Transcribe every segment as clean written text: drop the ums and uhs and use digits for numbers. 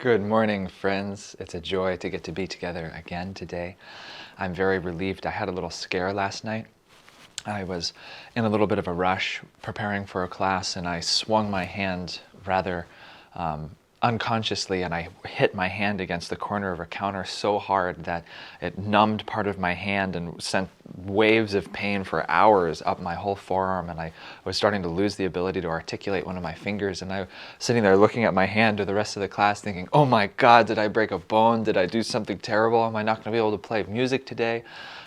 Good morning, friends. It's a joy to get to be together again today. I'm very relieved. I had a little scare last night. I was in a little bit of a rush preparing for a class, and I swung my hand rather unconsciously, and I hit my hand against the corner of a counter so hard that it numbed part of my hand and sent waves of pain for hours up my whole forearm, and I was starting to lose the ability to articulate one of my fingers, and I was sitting there looking at my hand to the rest of the class thinking, oh my God, did I break a bone? Did I do something terrible? Am I not going to be able to play music today?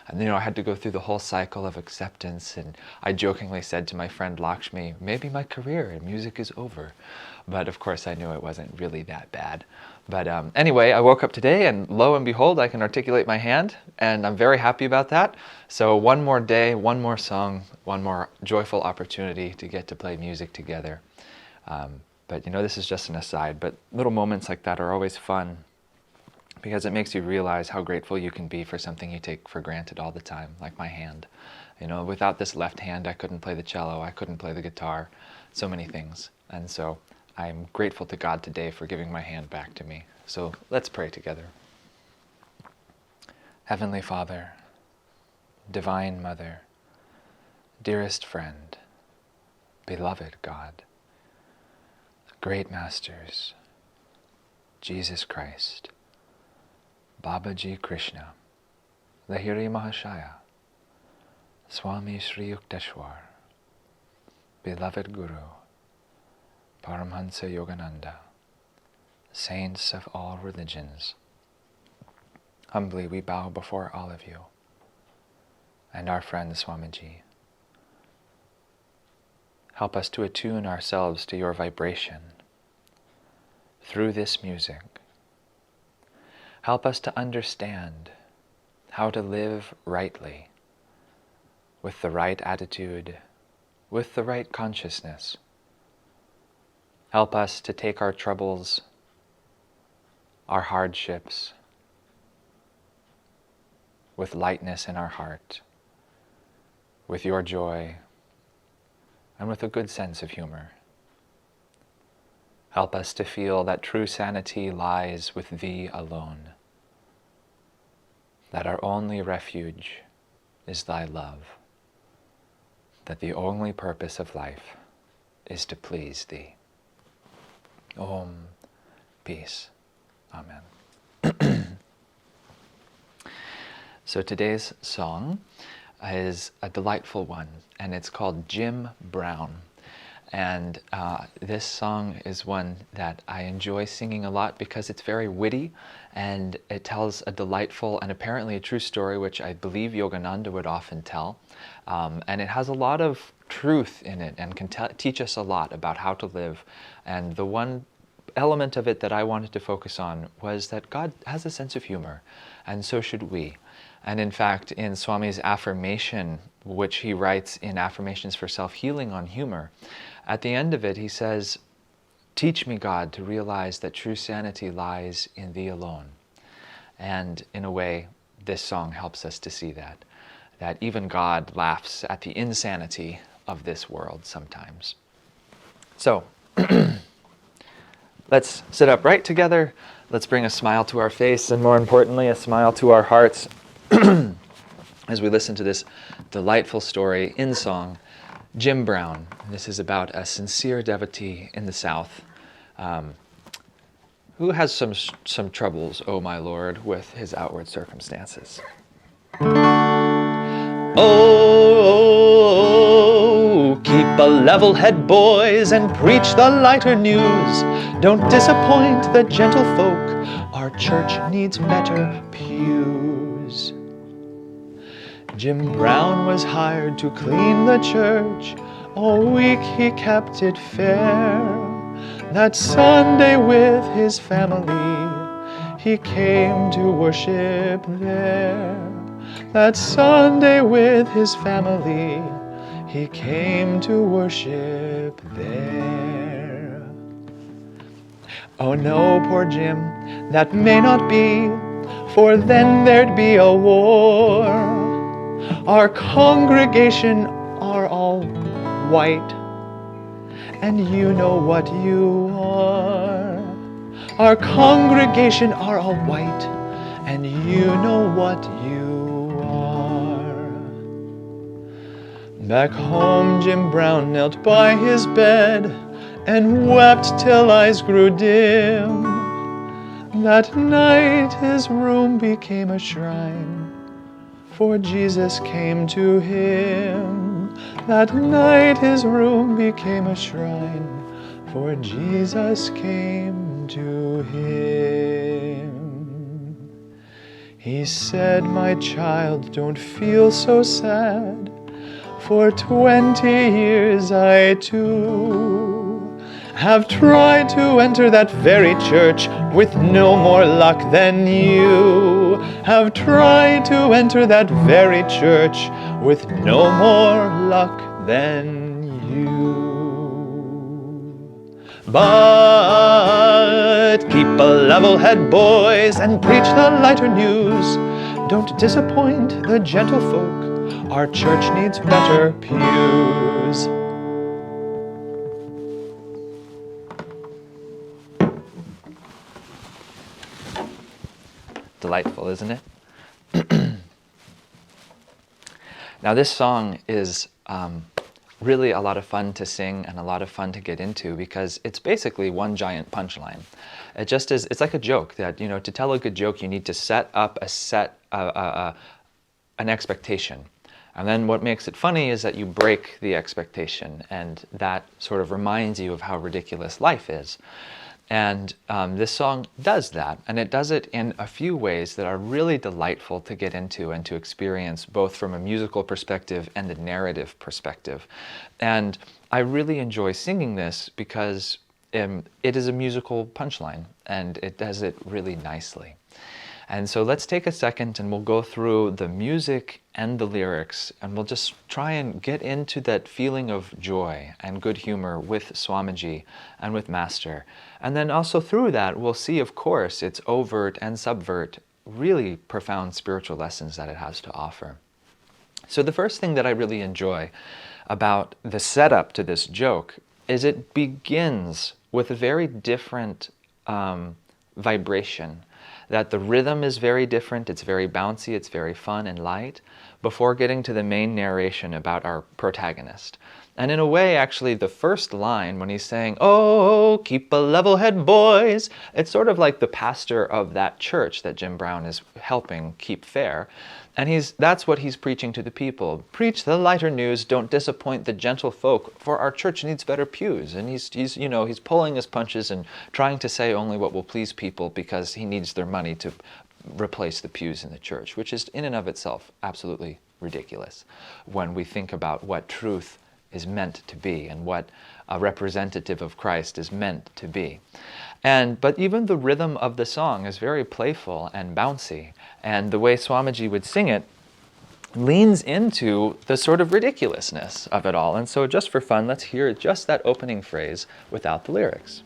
And I had to go through the whole cycle of acceptance, and I jokingly said to my friend Lakshmi, maybe my career in music is over. But of course I knew it wasn't really that bad. But anyway, I woke up today and lo and behold, I can articulate my hand, and I'm very happy about that. So one more day, one more song, one more joyful opportunity to get to play music together. But this is just an aside, but little moments like that are always fun, because it makes you realize how grateful you can be for something you take for granted all the time, like my hand. Without this left hand, I couldn't play the cello, I couldn't play the guitar, so many things. And so I'm grateful to God today for giving my hand back to me. So let's pray together. Heavenly Father, Divine Mother, dearest friend, beloved God, great masters, Jesus Christ, Babaji Krishna, Lahiri Mahashaya, Swami Sri Yukteswar, beloved Guru, Paramhansa Yogananda, saints of all religions, humbly we bow before all of you and our friend Swamiji. Help us to attune ourselves to your vibration through this music. Help us to understand how to live rightly, with the right attitude, with the right consciousness. Help us to take our troubles, our hardships, with lightness in our heart, with your joy, and with a good sense of humor. Help us to feel that true sanity lies with Thee alone, that our only refuge is Thy love, that the only purpose of life is to please Thee. Om. Peace. Amen. So today's song is a delightful one, and it's called Jim Brown. And this song is one that I enjoy singing a lot because it's very witty, and it tells a delightful and apparently a true story, which I believe Yogananda would often tell. And it has a lot of truth in it and can teach us a lot about how to live. And the one element of it that I wanted to focus on was that God has a sense of humor, and so should we. And in fact, in Swami's affirmation, which he writes in Affirmations for Self-Healing on humor, at the end of it he says, teach me, God, to realize that true sanity lies in Thee alone. And in a way, this song helps us to see that even God laughs at the insanity of this world sometimes. So, let's sit upright together. Let's bring a smile to our face, and more importantly, a smile to our hearts as we listen to this delightful story in song, Jim Brown. This is about a sincere devotee in the South who has some troubles, oh my Lord, with his outward circumstances. Oh, keep a level head, boys, and preach the lighter news. Don't disappoint the gentle folk. Our church needs better pews. Jim Brown was hired to clean the church. All week he kept it fair. That Sunday with his family, he came to worship there. That Sunday with his family, he came to worship there. Oh no, poor Jim, that may not be, for then there'd be a war. Our congregation are all white, and you know what you are. Our congregation are all white, and you know what you are. Back home, Jim Brown knelt by his bed and wept till eyes grew dim. That night his room became a shrine, for Jesus came to him. That night his room became a shrine, for Jesus came to him. He said, "My child, don't feel so sad. For 20 years I too have tried to enter that very church with no more luck than you. Have tried to enter that very church with no more luck than you. But keep a level head, boys, and preach the lighter news. Don't disappoint the gentle folk. Our church needs better pews." Delightful, isn't it? Now this song is really a lot of fun to sing and a lot of fun to get into because it's basically one giant punchline. It just is. It's like a joke that, you know, to tell a good joke you need to set up an expectation. And then what makes it funny is that you break the expectation, and that sort of reminds you of how ridiculous life is. And this song does that, and it does it in a few ways that are really delightful to get into and to experience, both from a musical perspective and a narrative perspective. And I really enjoy singing this because it is a musical punchline, and it does it really nicely. And so let's take a second and we'll go through the music and the lyrics, and we'll just try and get into that feeling of joy and good humor with Swamiji and with Master. And then also through that, we'll see, of course, its overt and subvert, really profound spiritual lessons that it has to offer. So the first thing that I really enjoy about the setup to this joke is it begins with a very different vibration. That the rhythm is very different, it's very bouncy, it's very fun and light, before getting to the main narration about our protagonist. And in a way, actually, the first line, when he's saying, "Oh, keep a level head, boys," it's sort of like the pastor of that church that Jim Brown is helping keep fair. And that's what he's preaching to the people. Preach the lighter news, don't disappoint the gentle folk, for our church needs better pews. And he's pulling his punches and trying to say only what will please people because he needs their money to replace the pews in the church, which is in and of itself absolutely ridiculous when we think about what truth is meant to be and what a representative of Christ is meant to be. But even the rhythm of the song is very playful and bouncy, and the way Swamiji would sing it leans into the sort of ridiculousness of it all. And so just for fun, let's hear just that opening phrase without the lyrics.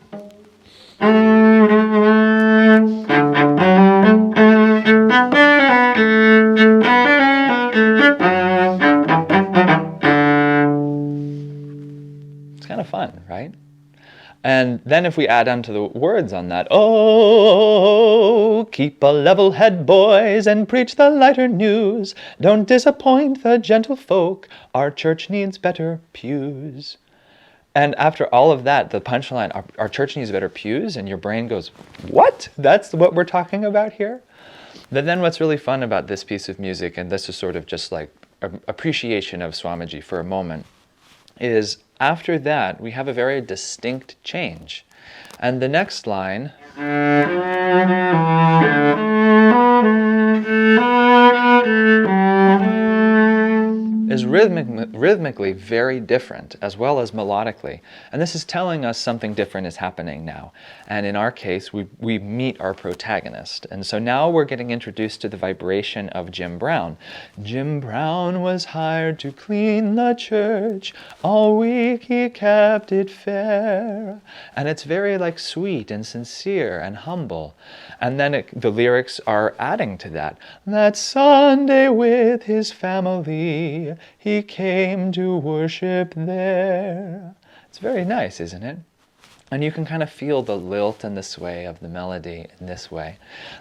It's kind of fun, right? And then if we add on to the words on that, "Oh, keep a level head, boys, and preach the lighter news. Don't disappoint the gentle folk. Our church needs better pews." And after all of that, the punchline, our church needs better pews, and your brain goes, what? That's what we're talking about here? But then what's really fun about this piece of music, and this is sort of just like appreciation of Swamiji for a moment, is after that, we have a very distinct change. And the next line is rhythmically very different, as well as melodically. And this is telling us something different is happening now. And in our case, we meet our protagonist. And so now we're getting introduced to the vibration of Jim Brown. Jim Brown was hired to clean the church. All week he kept it fair. And it's very like sweet and sincere and humble. And then the lyrics are adding to that. That Sunday with his family, he came to worship there. It's very nice, isn't it? And you can kind of feel the lilt and the sway of the melody in this way.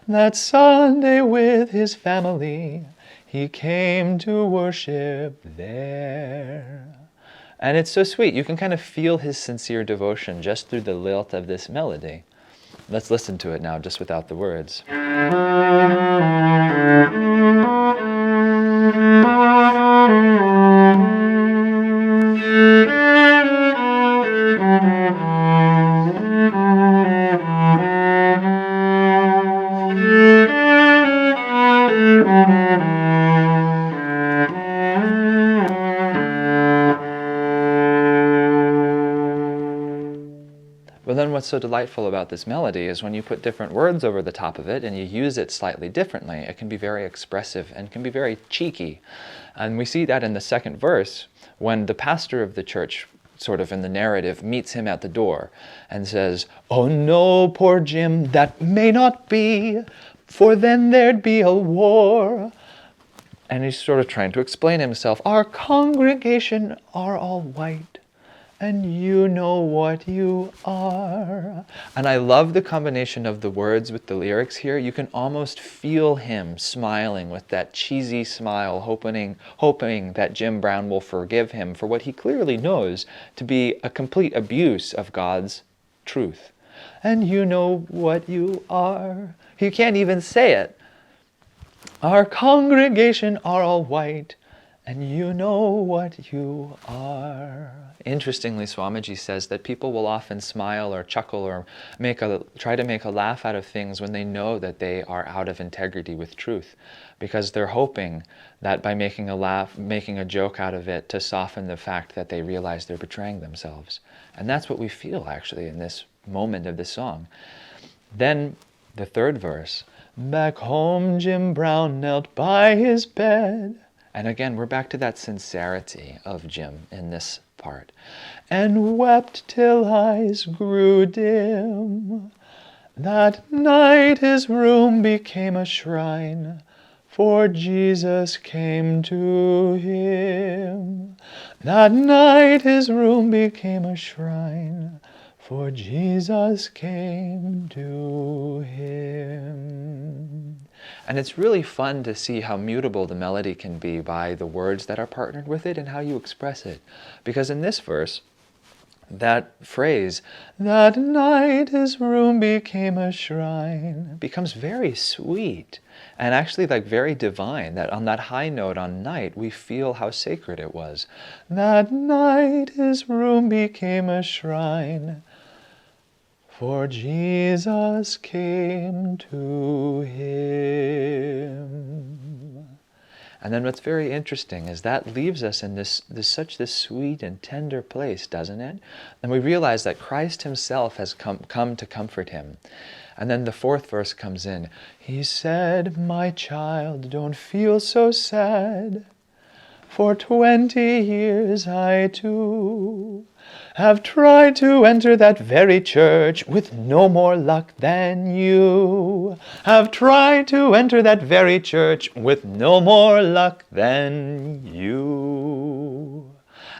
That Sunday with his family, he came to worship there. And it's so sweet. You can kind of feel his sincere devotion just through the lilt of this melody. Let's listen to it now, just without the words. But then what's so delightful about this melody is when you put different words over the top of it and you use it slightly differently, it can be very expressive and can be very cheeky. And we see that in the second verse when the pastor of the church, sort of in the narrative, meets him at the door and says, "Oh no, poor Jim, that may not be, for then there'd be a war." And he's sort of trying to explain himself. Our congregation are all white, and you know what you are. And I love the combination of the words with the lyrics here. You can almost feel him smiling with that cheesy smile, hoping that Jim Brown will forgive him for what he clearly knows to be a complete abuse of God's truth. And you know what you are. He can't even say it. Our congregation are all white, and you know what you are. Interestingly, Swamiji says that people will often smile or chuckle or try to make a laugh out of things when they know that they are out of integrity with truth, because they're hoping that by making a joke out of it to soften the fact that they realize they're betraying themselves. And that's what we feel actually in this moment of the song. Then the third verse, back home Jim Brown knelt by his bed. And again, we're back to that sincerity of Jim in this part. And wept till eyes grew dim. That night his room became a shrine, for Jesus came to him. That night his room became a shrine, for Jesus came to him. And it's really fun to see how mutable the melody can be by the words that are partnered with it and how you express it. Because in this verse, that phrase, that night his room became a shrine, becomes very sweet and actually like very divine, that on that high note on night, we feel how sacred it was. That night his room became a shrine, for Jesus came to him. And then what's very interesting is that leaves us in this sweet and tender place, doesn't it? And we realize that Christ himself has come to comfort him. And then the fourth verse comes in. He said, "My child, don't feel so sad. For 20 years I too have tried to enter that very church with no more luck than you. Have tried to enter that very church with no more luck than you."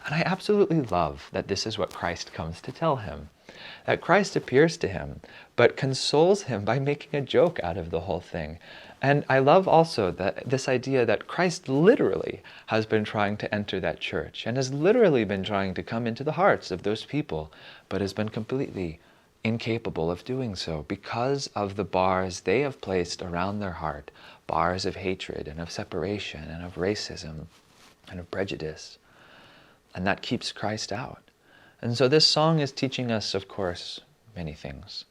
And I absolutely love that this is what Christ comes to tell him. That Christ appears to him, but consoles him by making a joke out of the whole thing. And I love also this idea that Christ literally has been trying to enter that church and has literally been trying to come into the hearts of those people, but has been completely incapable of doing so because of the bars they have placed around their heart, bars of hatred and of separation and of racism and of prejudice. And that keeps Christ out. And so this song is teaching us, of course, many things.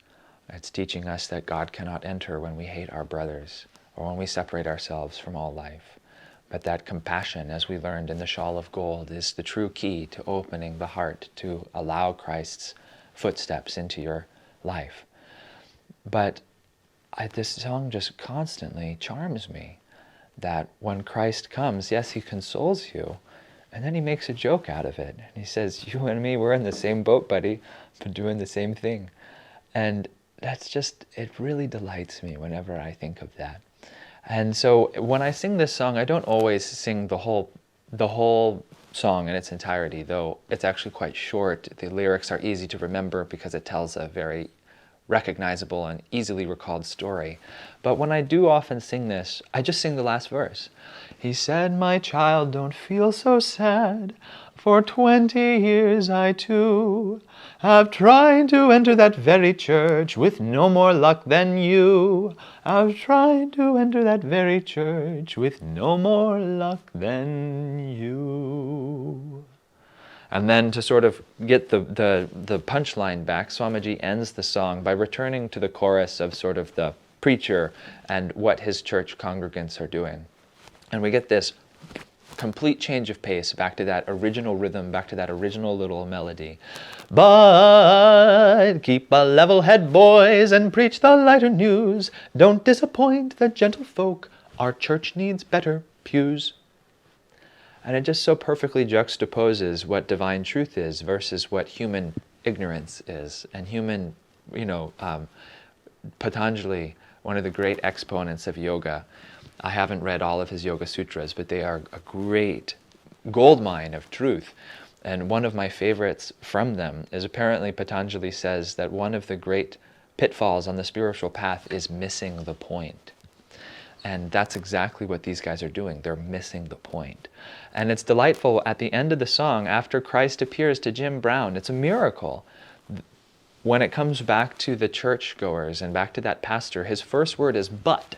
It's teaching us that God cannot enter when we hate our brothers or when we separate ourselves from all life. But that compassion, as we learned in the Shawl of Gold, is the true key to opening the heart to allow Christ's footsteps into your life. But this song just constantly charms me, that when Christ comes, yes, he consoles you, and then he makes a joke out of it. And he says, "You and me, we're in the same boat, buddy, but doing the same thing." And that's just, it really delights me whenever I think of that. And so when I sing this song, I don't always sing the whole song in its entirety, though it's actually quite short. The lyrics are easy to remember because it tells a very recognizable and easily recalled story. But when I do often sing this, I just sing the last verse. He said, "My child, don't feel so sad. For 20 years I too have tried to enter that very church with no more luck than you. I've tried to enter that very church with no more luck than you." And then to sort of get the punchline back, Swamiji ends the song by returning to the chorus of sort of the preacher and what his church congregants are doing. And we get this complete change of pace back to that original rhythm, back to that original little melody. But keep a level head, boys, and preach the lighter news. Don't disappoint the gentle folk. Our church needs better pews. And it just so perfectly juxtaposes what divine truth is versus what human ignorance is. And human, Patanjali, one of the great exponents of yoga, I haven't read all of his Yoga Sutras, but they are a great goldmine of truth. And one of my favorites from them is apparently Patanjali says that one of the great pitfalls on the spiritual path is missing the point. And that's exactly what these guys are doing. They're missing the point. And it's delightful at the end of the song, after Christ appears to Jim Brown. It's a miracle. When it comes back to the churchgoers and back to that pastor, his first word is "but,"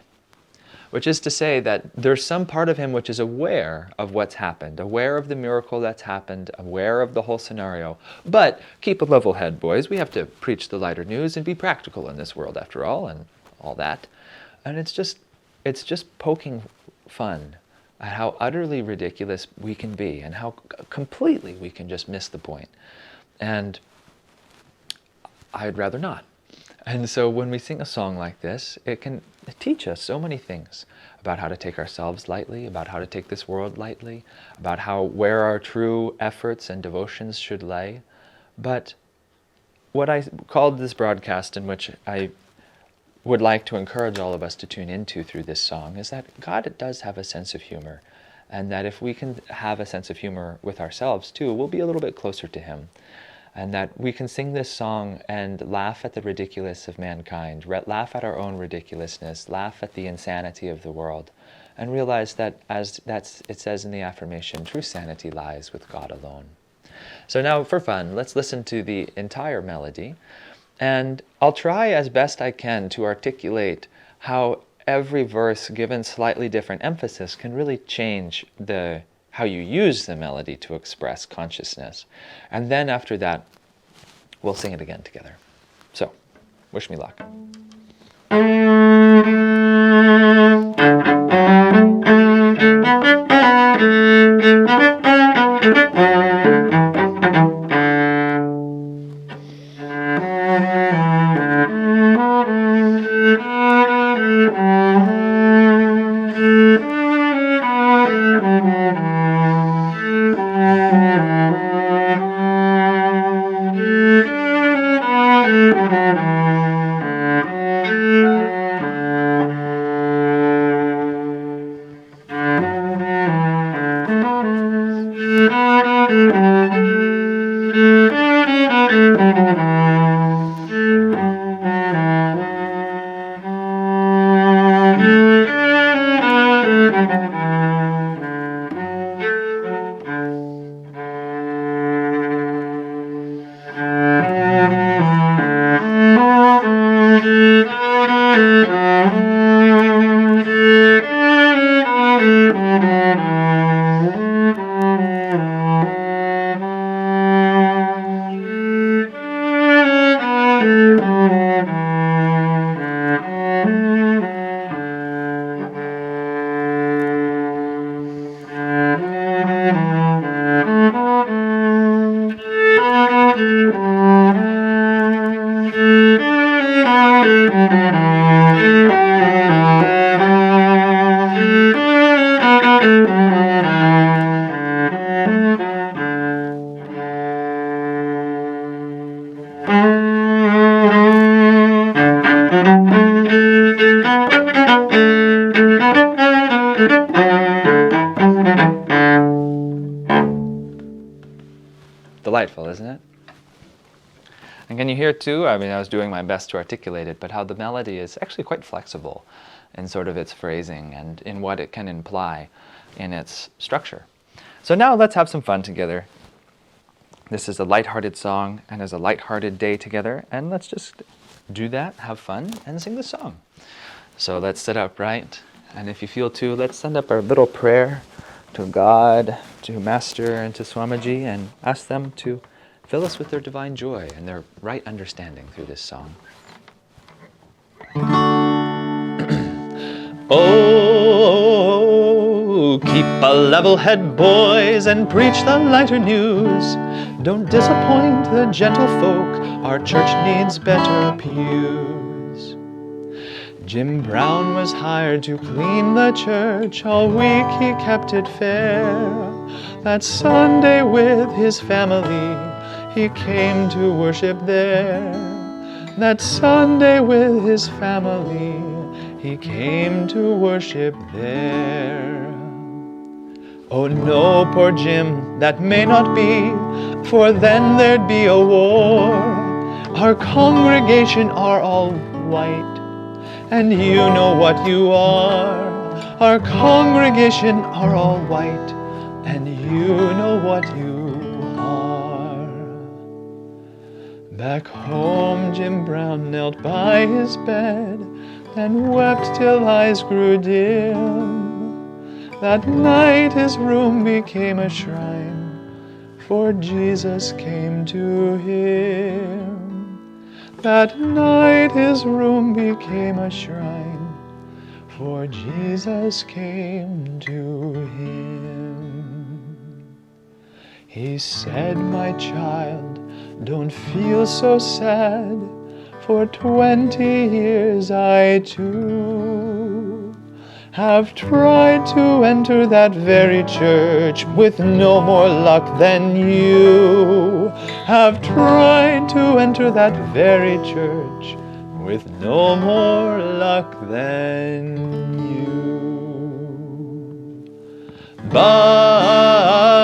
which is to say that there's some part of him which is aware of what's happened, aware of the miracle that's happened, aware of the whole scenario. But keep a level head, boys. We have to preach the lighter news and be practical in this world, after all, and all that. And it's just poking fun at how utterly ridiculous we can be and how completely we can just miss the point. And I'd rather not. And so when we sing a song like this, it can teach us so many things about how to take ourselves lightly, about how to take this world lightly, about where our true efforts and devotions should lay. But what I called this broadcast, in which I would like to encourage all of us to tune into through this song, is that God does have a sense of humor, and that if we can have a sense of humor with ourselves too, we'll be a little bit closer to Him, and that we can sing this song and laugh at the ridiculous of mankind, laugh at our own ridiculousness, laugh at the insanity of the world, and realize that, as it says in the affirmation, true sanity lies with God alone. So now, for fun, let's listen to the entire melody. And I'll try as best I can to articulate how every verse, given slightly different emphasis, can really change how you use the melody to express consciousness. And then after that, we'll sing it again together. So, wish me luck. delightful, isn't it? And can you hear too, I was doing my best to articulate it, but how the melody is actually quite flexible in sort of its phrasing and in what it can imply in its structure. So now let's have some fun together. This is a lighthearted song and is a lighthearted day together, and let's just do that, have fun, and sing the song. So let's sit upright, and if you feel too, let's send up our little prayer to God, to Master, and to Swamiji, and ask them to fill us with their divine joy and their right understanding through this song. Oh, keep a level head, boys, and preach the lighter news. Don't disappoint the gentle folk, our church needs better pews. Jim Brown was hired to clean the church, all week he kept it fair. That Sunday with his family, he came to worship there. That Sunday with his family, he came to worship there. Oh no, poor Jim, that may not be, for then there'd be a war. Our congregation are all white, and you know what you are. Our congregation are all white, and you know what you are. Back home, Jim Brown knelt by his bed and wept till eyes grew dim. That night his room became a shrine, for Jesus came to him. That night his room became a shrine, for Jesus came to him. He said, my child, don't feel so sad, for 20 years I too have tried to enter that very church with no more luck than you. Have tried to enter that very church with no more luck than you. But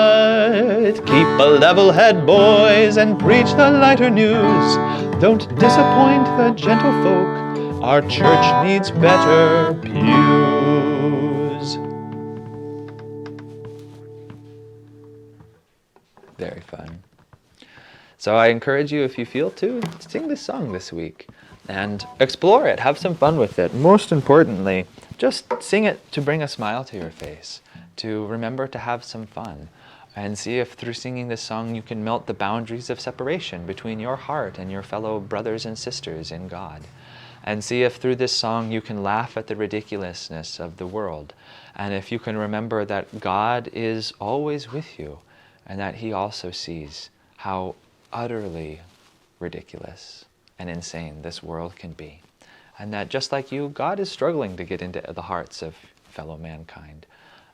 keep a level head, boys, and preach the lighter news. Don't disappoint the gentle folk, our church needs better pews. Very fun. So I encourage you, if you feel to, sing this song this week and explore it, have some fun with it. Most importantly, just sing it to bring a smile to your face, to remember to have some fun, and see if through singing this song you can melt the boundaries of separation between your heart and your fellow brothers and sisters in God. And see if through this song you can laugh at the ridiculousness of the world, and if you can remember that God is always with you, and that He also sees how utterly ridiculous and insane this world can be. And that just like you, God is struggling to get into the hearts of fellow mankind.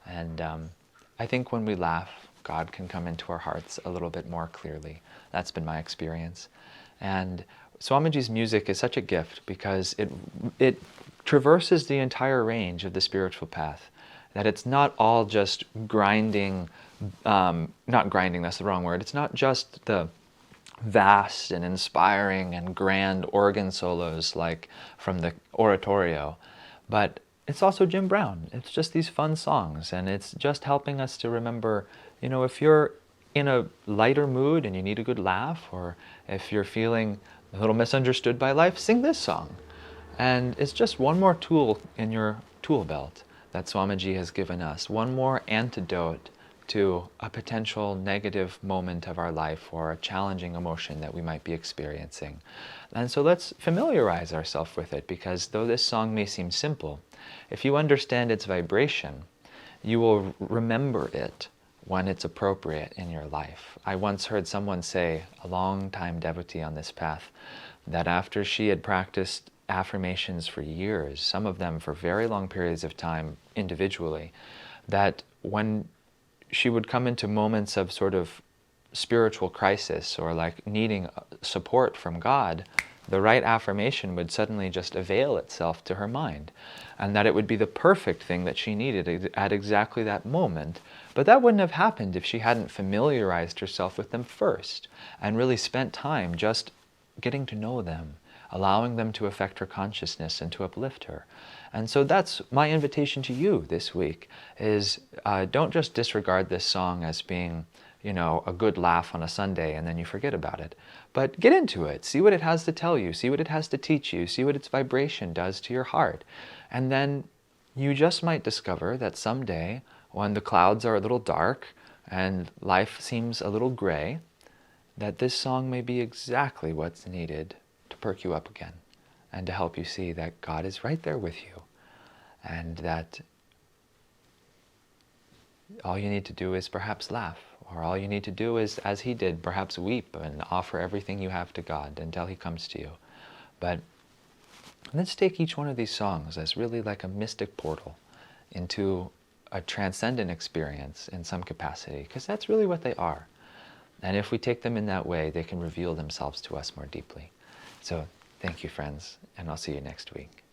And I think when we laugh, God can come into our hearts a little bit more clearly. That's been my experience. And Swamiji's music is such a gift because it traverses the entire range of the spiritual path. That it's not all just grinding, not grinding, that's the wrong word. It's not just the vast and inspiring and grand organ solos like from the oratorio, but it's also Jim Brown. It's just these fun songs, and it's just helping us to remember, if you're in a lighter mood and you need a good laugh, or if you're feeling a little misunderstood by life, sing this song. And it's just one more tool in your tool belt that Swamiji has given us, one more antidote to a potential negative moment of our life or a challenging emotion that we might be experiencing. And so let's familiarize ourselves with it, because though this song may seem simple, if you understand its vibration, you will remember it when it's appropriate in your life. I once heard someone say, a long-time devotee on this path, that after she had practiced affirmations for years, some of them for very long periods of time individually, that when she would come into moments of sort of spiritual crisis or like needing support from God, the right affirmation would suddenly just avail itself to her mind, and that it would be the perfect thing that she needed at exactly that moment. But that wouldn't have happened if she hadn't familiarized herself with them first and really spent time just getting to know them, allowing them to affect her consciousness and to uplift her. And so that's my invitation to you this week, is don't just disregard this song as being, a good laugh on a Sunday and then you forget about it. But get into it, see what it has to tell you, see what it has to teach you, see what its vibration does to your heart. And then you just might discover that someday, when the clouds are a little dark and life seems a little gray, that this song may be exactly what's needed to perk you up again and to help you see that God is right there with you, and that all you need to do is perhaps laugh, or all you need to do is, as he did, perhaps weep and offer everything you have to God until he comes to you. But let's take each one of these songs as really like a mystic portal into a transcendent experience in some capacity, because that's really what they are. And if we take them in that way, they can reveal themselves to us more deeply. So thank you, friends, and I'll see you next week.